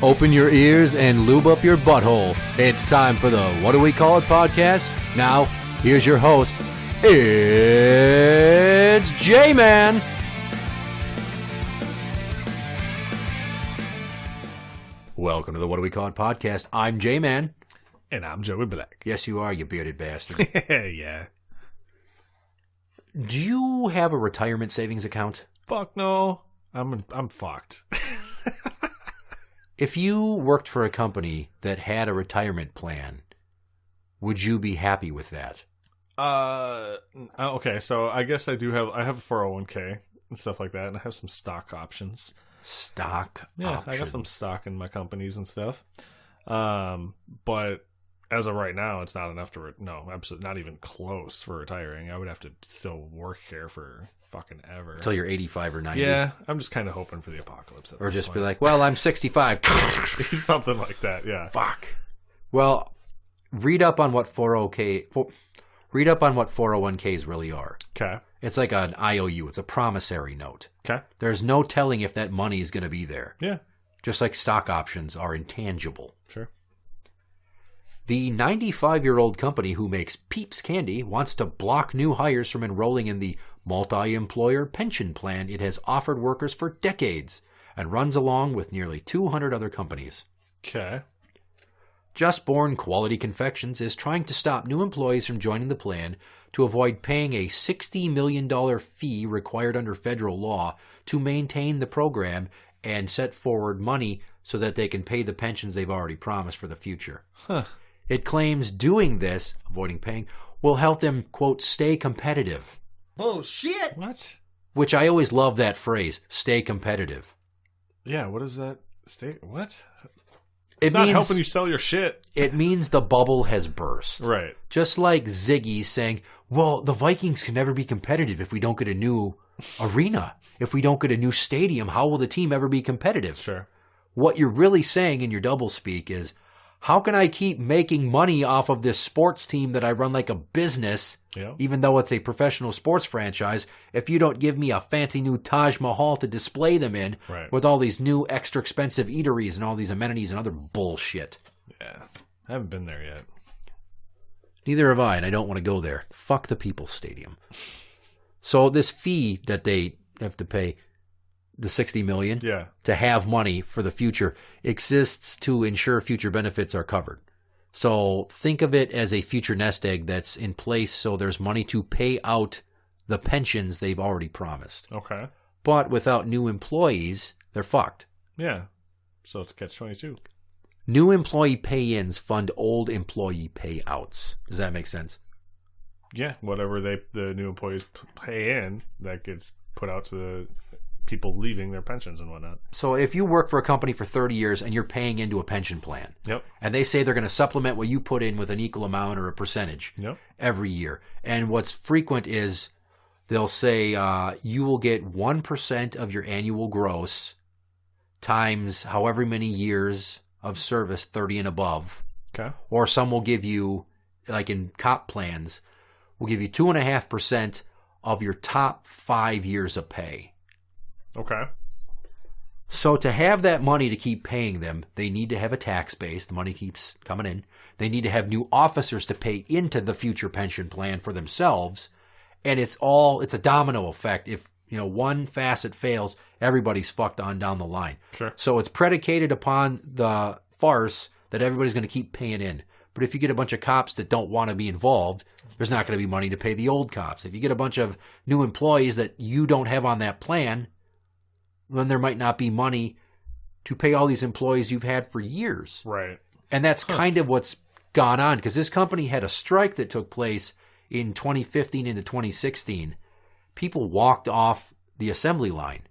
Open your ears and lube up your butthole. It's time for the What Do We Call It podcast. Now, here's your host. It's J-Man. Welcome to the What Do We Call It podcast. I'm J-Man. And I'm Joey Black. Yes, you are, you bearded bastard. Yeah. Do you have a retirement savings account? Fuck no. I'm fucked. If you worked for a company that had a retirement plan, would you be happy with that? Okay, so I guess I have a 401k and stuff like that, and I have some stock options. Stock Yeah, options. I got some stock in my companies and stuff. But as of right now, it's not enough to no, absolutely not even close for retiring. I would have to still work here for fucking ever. Until you're 85 or 90. Yeah, I'm just kind of hoping for the apocalypse. Or just be like, well, I'm 65. Something like that, yeah. Fuck. Well, read up on what 401ks really are. Okay. It's like an IOU. It's a promissory note. Okay. There's no telling if that money is going to be there. Yeah. Just like stock options are intangible. Sure. The 95-year-old company who makes Peeps Candy wants to block new hires from enrolling in the multi-employer pension plan it has offered workers for decades and runs along with nearly 200 other companies. Okay. Just Born Quality Confections is trying to stop new employees from joining the plan to avoid paying a $60 million fee required under federal law to maintain the program and set forward money so that they can pay the pensions they've already promised for the future. Huh. It claims doing this, avoiding paying, will help them, quote, stay competitive. Bullshit! What? Which I always love that phrase, stay competitive. Yeah, what is that? What? It It's not means, helping you sell your shit. It means the bubble has burst. Right. Just like Ziggy saying, well, the Vikings can never be competitive if we don't get a new arena. If we don't get a new stadium, how will the team ever be competitive? Sure. What you're really saying in your doublespeak is, how can I keep making money off of this sports team that I run like a business, even though it's a professional sports franchise, if you don't give me a fancy new Taj Mahal to display them in with all these new extra expensive eateries and all these amenities and other bullshit? Yeah. I haven't been there yet. Neither have I, and I don't want to go there. Fuck the People's Stadium. So this fee that they have to pay, the $60 million, to have money for the future, exists to ensure future benefits are covered. So think of it as a future nest egg that's in place so there's money to pay out the pensions they've already promised. Okay. But without new employees, they're fucked. Yeah. So it's catch-22. New employee pay-ins fund old employee payouts. Does that make sense? Yeah. Whatever the new employees pay in, that gets put out to the people leaving their pensions and whatnot. So if you work for a company for 30 years and you're paying into a pension plan, and they say they're going to supplement what you put in with an equal amount or a percentage every year, and what's frequent is they'll say you will get 1% of your annual gross times however many years of service, 30 and above. Okay. Or some will give you, like in cop plans, will give you 2.5% of your top 5 years of pay. Okay. So to have that money to keep paying them, they need to have a tax base. The money keeps coming in. They need to have new officers to pay into the future pension plan for themselves. And it's a domino effect. If one facet fails, everybody's fucked on down the line. Sure. So it's predicated upon the farce that everybody's going to keep paying in. But if you get a bunch of cops that don't want to be involved, there's not going to be money to pay the old cops. If you get a bunch of new employees that you don't have on that plan, then there might not be money to pay all these employees you've had for years. Right. And that's kind of what's gone on, because this company had a strike that took place in 2015 into 2016. People walked off the assembly line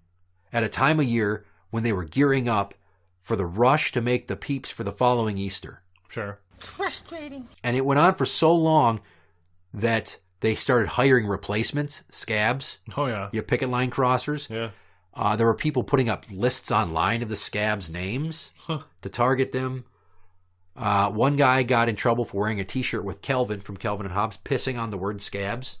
at a time of year when they were gearing up for the rush to make the Peeps for the following Easter. Sure. Frustrating. And it went on for so long that they started hiring replacements, scabs. Oh, yeah. Your picket line crossers. Yeah. There were people putting up lists online of the scabs' names to target them. One guy got in trouble for wearing a T-shirt with Kelvin from Kelvin and Hobbes, pissing on the word scabs.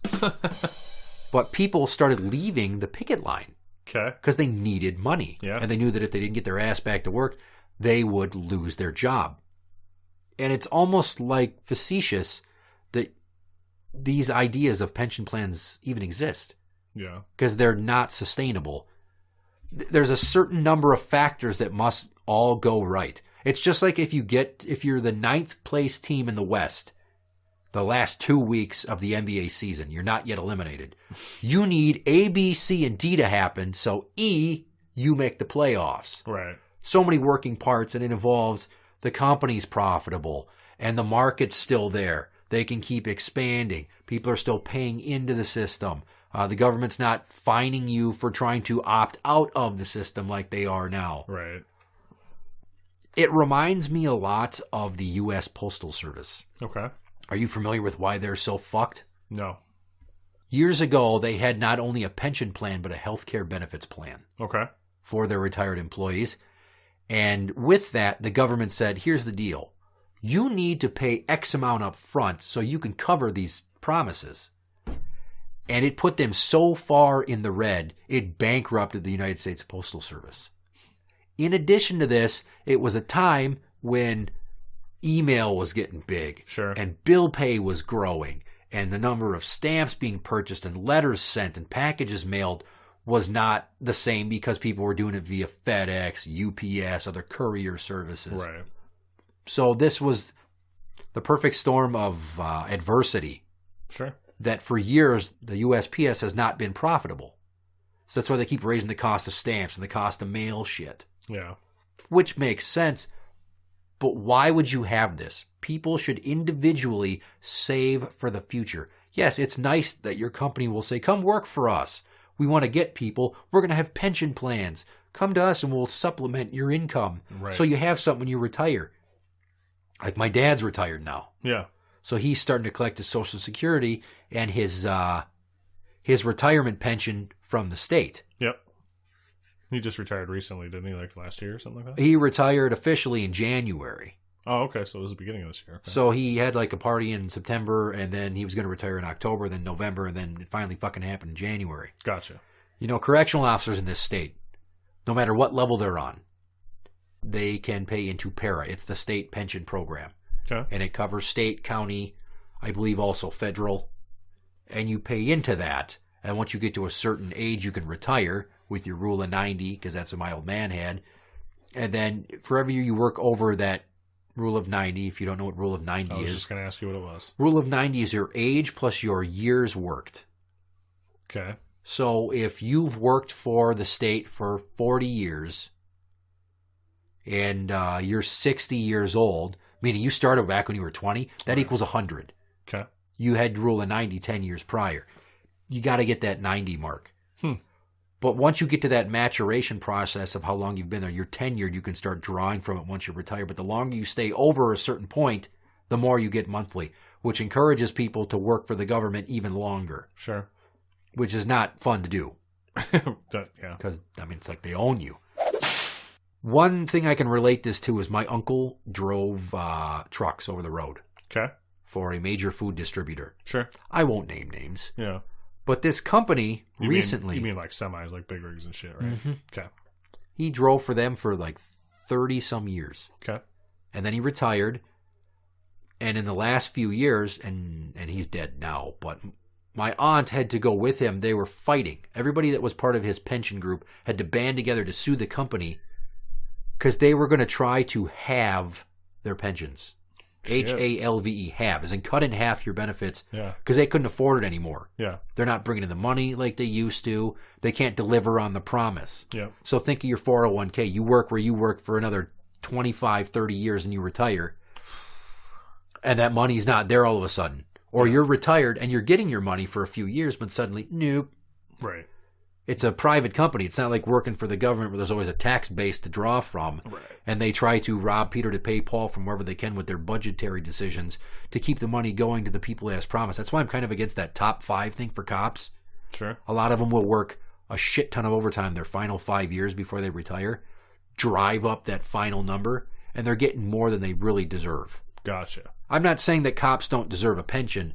But people started leaving the picket line. Okay. Because they needed money. Yeah. And they knew that if they didn't get their ass back to work, they would lose their job. And it's almost like facetious that these ideas of pension plans even exist. Yeah. Because they're not sustainable. There's a certain number of factors that must all go right. It's just like if you're the 9th place team in the West, the last 2 weeks of the NBA season, you're not yet eliminated. You need A, B, C, and D to happen, so E, you make the playoffs. Right. So many working parts, and it involves the company's profitable, and the market's still there. They can keep expanding. People are still paying into the system. The government's not fining you for trying to opt out of the system like they are now. Right. It reminds me a lot of the U.S. Postal Service. Okay. Are you familiar with why they're so fucked? No. Years ago, they had not only a pension plan, but a health care benefits plan. Okay. For their retired employees. And with that, the government said, here's the deal. You need to pay X amount up front so you can cover these promises. And it put them so far in the red, it bankrupted the United States Postal Service. In addition to this, it was a time when email was getting big. Sure. And bill pay was growing. And the number of stamps being purchased and letters sent and packages mailed was not the same because people were doing it via FedEx, UPS, other courier services. Right. So this was the perfect storm of adversity. Sure. That for years, the USPS has not been profitable. So that's why they keep raising the cost of stamps and the cost of mail shit. Yeah. Which makes sense. But why would you have this? People should individually save for the future. Yes, it's nice that your company will say, come work for us. We want to get people. We're going to have pension plans. Come to us and we'll supplement your income. Right. So you have something when you retire. Like my dad's retired now. Yeah. So he's starting to collect his Social Security and his retirement pension from the state. Yep. He just retired recently, didn't he? Like last year or something like that? He retired officially in January. Oh, okay. So it was the beginning of this year. Okay. So he had like a party in September, and then he was going to retire in October, then November, and then it finally fucking happened in January. Gotcha. You know, correctional officers in this state, no matter what level they're on, they can pay into PARA. It's the state pension program. Okay. And it covers state, county, I believe also federal. And you pay into that. And once you get to a certain age, you can retire with your rule of 90, because that's what my old man had. And then for every year you work over that rule of 90, if you don't know what rule of 90 is. I was just going to ask you what it was. Rule of 90 is your age plus your years worked. Okay. So if you've worked for the state for 40 years and you're 60 years old, meaning you started back when you were 20, that equals 100. Okay. You had rule of 90 10 years prior. You got to get that 90 mark. But once you get to that maturation process of how long you've been there, you're tenured, you can start drawing from it once you retire. But the longer you stay over a certain point, the more you get monthly, which encourages people to work for the government even longer. Sure. Which is not fun to do. Yeah. Because, I mean, it's like they own you. One thing I can relate this to is my uncle drove trucks over the road. Okay. For a major food distributor. Sure. I won't name names. Yeah. But this company recently... You mean like semis, like big rigs and shit, right? Mm-hmm. Okay. He drove for them for like 30-some years. Okay. And then he retired. And in the last few years, and he's dead now, but my aunt had to go with him. They were fighting. Everybody that was part of his pension group had to band together to sue the company because they were going to try to halve their pensions. Halve, halve, as in cut in half your benefits. Yeah. Because they couldn't afford it anymore. Yeah. They're not bringing in the money like they used to. They can't deliver on the promise. Yeah. So think of your 401k. You work where you work for another 25, 30 years and you retire. And that money's not there all of a sudden. Or you're retired and you're getting your money for a few years, but suddenly, nope. Right. It's a private company. It's not like working for the government where there's always a tax base to draw from. Right. And they try to rob Peter to pay Paul from wherever they can with their budgetary decisions to keep the money going to the people as promised. That's why I'm kind of against that top 5 thing for cops. Sure. A lot of them will work a shit ton of overtime their final 5 years before they retire, drive up that final number, and they're getting more than they really deserve. Gotcha. I'm not saying that cops don't deserve a pension,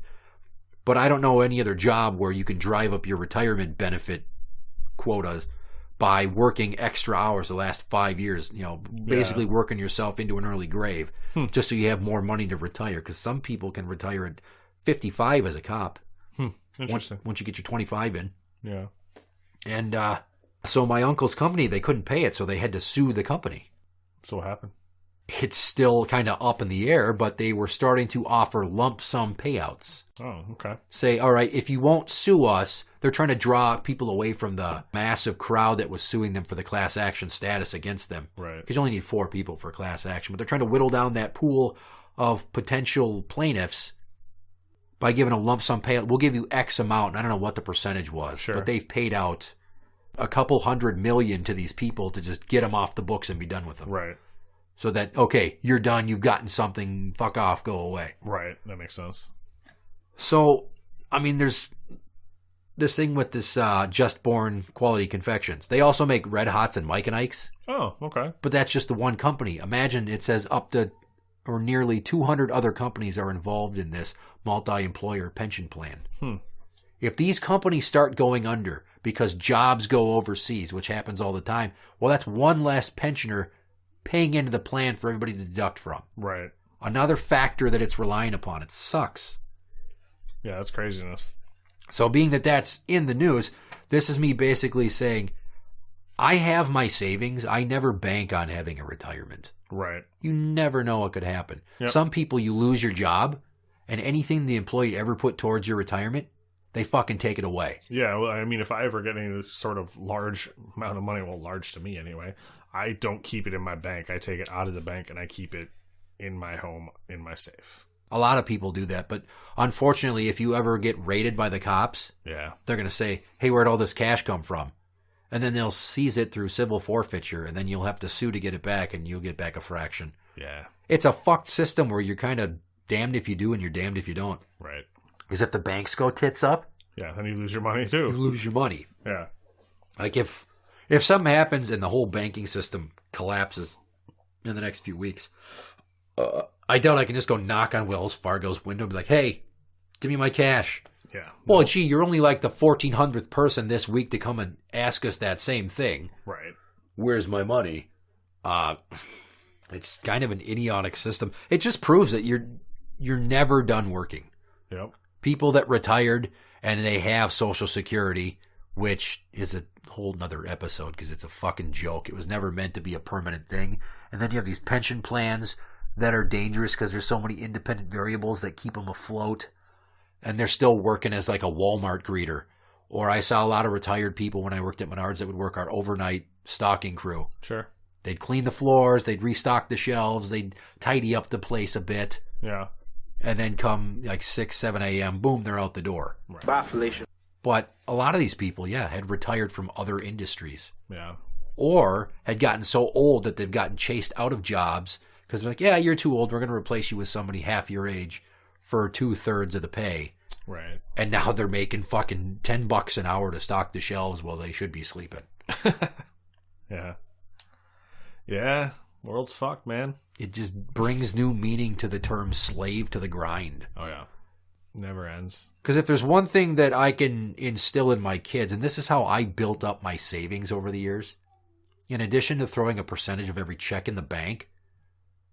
but I don't know any other job where you can drive up your retirement benefit quotas by working extra hours the last 5 years, basically working yourself into an early grave just so you have more money to retire. Because some people can retire at 55 as a cop. Interesting. Once you get your 25 in. Yeah. And so my uncle's company, they couldn't pay it, so they had to sue the company. So what happened? It's still kind of up in the air, but they were starting to offer lump sum payouts. Oh, okay. Say, all right, if you won't sue us, they're trying to draw people away from the massive crowd that was suing them for the class action status against them. Right. Because you only need 4 people for class action. But they're trying to whittle down that pool of potential plaintiffs by giving a lump sum payout. We'll give you X amount. And I don't know what the percentage was. Sure. But they've paid out a couple $100 million to these people to just get them off the books and be done with them. Right. So that, okay, you're done, you've gotten something, fuck off, go away. Right, that makes sense. So, I mean, there's this thing with this Just Born Quality Confections. They also make Red Hots and Mike and Ike's. Oh, okay. But that's just the one company. Imagine it says up to, or nearly 200 other companies are involved in this multi-employer pension plan. If these companies start going under because jobs go overseas, which happens all the time, well, that's one less pensioner paying into the plan for everybody to deduct from. Right. Another factor that it's relying upon. It sucks. Yeah, that's craziness. So being that that's in the news, this is me basically saying, I have my savings. I never bank on having a retirement. Right. You never know what could happen. Yep. Some people, you lose your job, and anything the employee ever put towards your retirement, they fucking take it away. Yeah, well, I mean, if I ever get any sort of large amount of money, well, large to me anyway, I don't keep it in my bank. I take it out of the bank and I keep it in my home, in my safe. A lot of people do that, but unfortunately, if you ever get raided by the cops, yeah, they're going to say, hey, where'd all this cash come from? And then they'll seize it through civil forfeiture, and then you'll have to sue to get it back, and you'll get back a fraction. Yeah. It's a fucked system where you're kind of damned if you do and you're damned if you don't. Right. Because if the banks go tits up, yeah, then you lose your money too. You lose your money. Yeah. Like if something happens and the whole banking system collapses in the next few weeks, I doubt I can just go knock on Wells Fargo's window and be like, hey, give me my cash. Yeah. Well, gee, you're only like the 1400th person this week to come and ask us that same thing. Right. Where's my money? It's kind of an idiotic system. It just proves that you're never done working. Yep. People that retired and they have Social Security, which is a whole nother episode because it's a fucking joke. It was never meant to be a permanent thing. And then you have these pension plans that are dangerous because there's so many independent variables that keep them afloat. And they're still working as like a Walmart greeter. Or I saw a lot of retired people when I worked at Menards that would work our overnight stocking crew. Sure. They'd clean the floors, they'd restock the shelves, they'd tidy up the place a bit. Yeah. And then come like 6, 7 a.m., boom, they're out the door. Right. Bye, Felicia. But a lot of these people, had retired from other industries. Yeah. Or had gotten so old that they've gotten chased out of jobs because they're like, yeah, you're too old. We're going to replace you with somebody half your age for 2/3 of the pay. Right. And now they're making fucking $10 an hour to stock the shelves while they should be sleeping. Yeah. Yeah. World's fucked, man. It just brings new meaning to the term slave to the grind. Oh, yeah. Never ends. Because if there's one thing that I can instill in my kids, and this is how I built up my savings over the years, in addition to throwing a percentage of every check in the bank,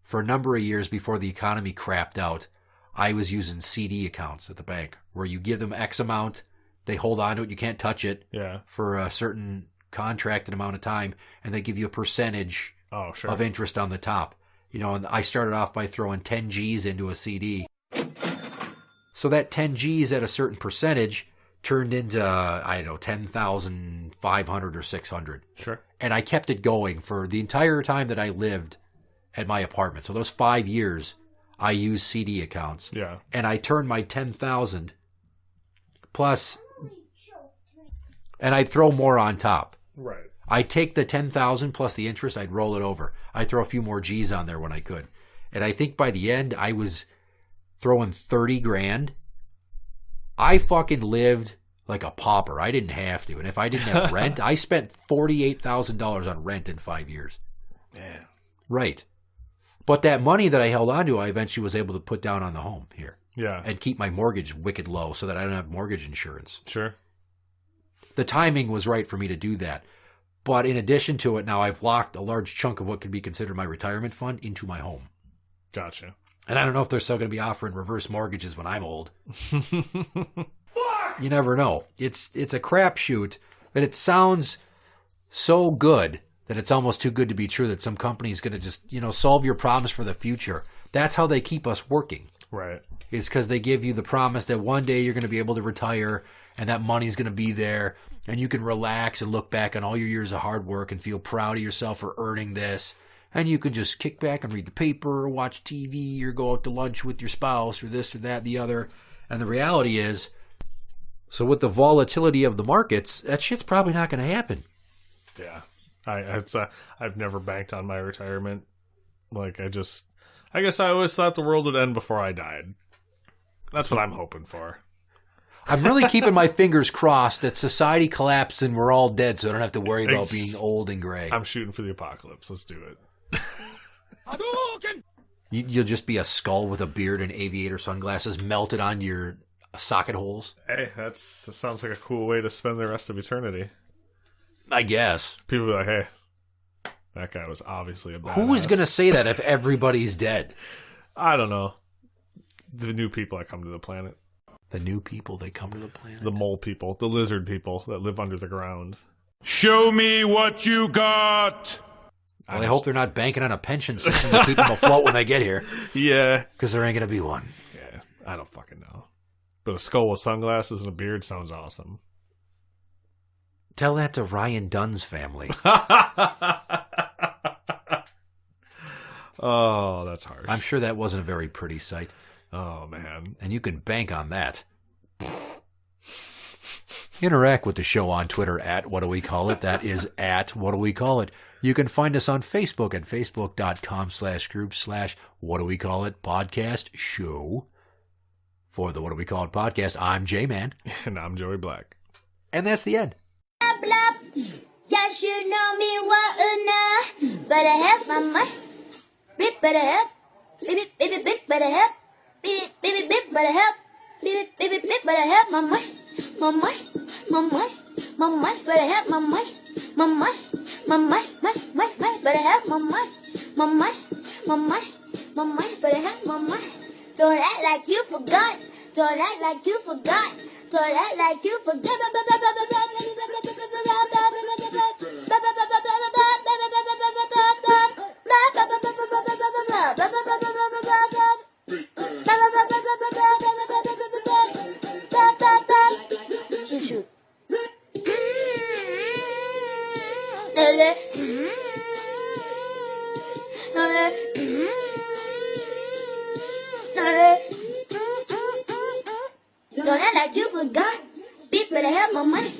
for a number of years before the economy crapped out, I was using CD accounts at the bank where you give them X amount, they hold on to it, you can't touch it for a certain contracted amount of time, and they give you a percentage of interest on the top. And I started off by throwing 10 G's into a CD. So that 10 G's at a certain percentage turned into, 10,500 or 600. Sure. And I kept it going for the entire time that I lived at my apartment. So those 5 years, I used CD accounts. Yeah. And I turned my 10,000 plus, and I'd throw more on top. Right. I'd take the 10,000 plus the interest, I'd roll it over. I'd throw a few more G's on there when I could. And I think by the end, I was throwing 30 grand. I fucking lived like a pauper. I didn't have to. And if I didn't have rent, I spent $48,000 on rent in 5 years. Man. Right. But that money that I held on to, I eventually was able to put down on the home here. Yeah. And keep my mortgage wicked low so that I don't have mortgage insurance. Sure. The timing was right for me to do that. But in addition to it, now I've locked a large chunk of what could be considered my retirement fund into my home. Gotcha. And I don't know if they're still going to be offering reverse mortgages when I'm old. You never know. It's a crapshoot, but it sounds so good that it's almost too good to be true that some company's going to just, solve your problems for the future. That's how they keep us working. Right. It's because they give you the promise that one day you're going to be able to retire and that money's going to be there and you can relax and look back on all your years of hard work and feel proud of yourself for earning this. And you can just kick back and read the paper or watch TV or go out to lunch with your spouse or this or that, the other. And the reality is, so with the volatility of the markets, that shit's probably not going to happen. Yeah. I've never banked on my retirement. Like, I guess I always thought the world would end before I died. That's what I'm hoping for. I'm really keeping my fingers crossed that society collapsed and we're all dead so I don't have to worry about being old and gray. I'm shooting for the apocalypse. Let's do it. You'll just be a skull with a beard and aviator sunglasses melted on your socket holes. Hey, that sounds like a cool way to spend the rest of eternity. I guess. People be like, hey, that guy was obviously a badass. Who is going to say that if everybody's dead? I don't know. The new people that come to the planet. The new people that come to the planet? The mole people. The lizard people that live under the ground. Show me what you got! Well, I hope they're not banking on a pension system to keep them afloat when they get here. Yeah. Because there ain't going to be one. Yeah, I don't fucking know. But a skull with sunglasses and a beard sounds awesome. Tell that to Ryan Dunn's family. Oh, that's harsh. I'm sure that wasn't a very pretty sight. Oh, man. And you can bank on that. Interact with the show on Twitter at What Do We Call It. That is at What Do We Call It. You can find us on Facebook at facebook.com/group/What Do We Call It podcast show. For the What Do We Call It podcast, I'm J-Man. And I'm Joey Black. And that's the end. Blah, blah. You should know me well enough. Better have my money. Big better help. Baby, baby, big better help. Baby, baby, big better help. Baby, baby, big better help my money. My money, my money, my money, better have my money. My money, my money, my better have my money. My money, my money, my money, better have my money. Don't act like you forgot. Don't act like you forgot. Don't act like you forgot. You should. Don't act like you forgot. Bitch better have my money.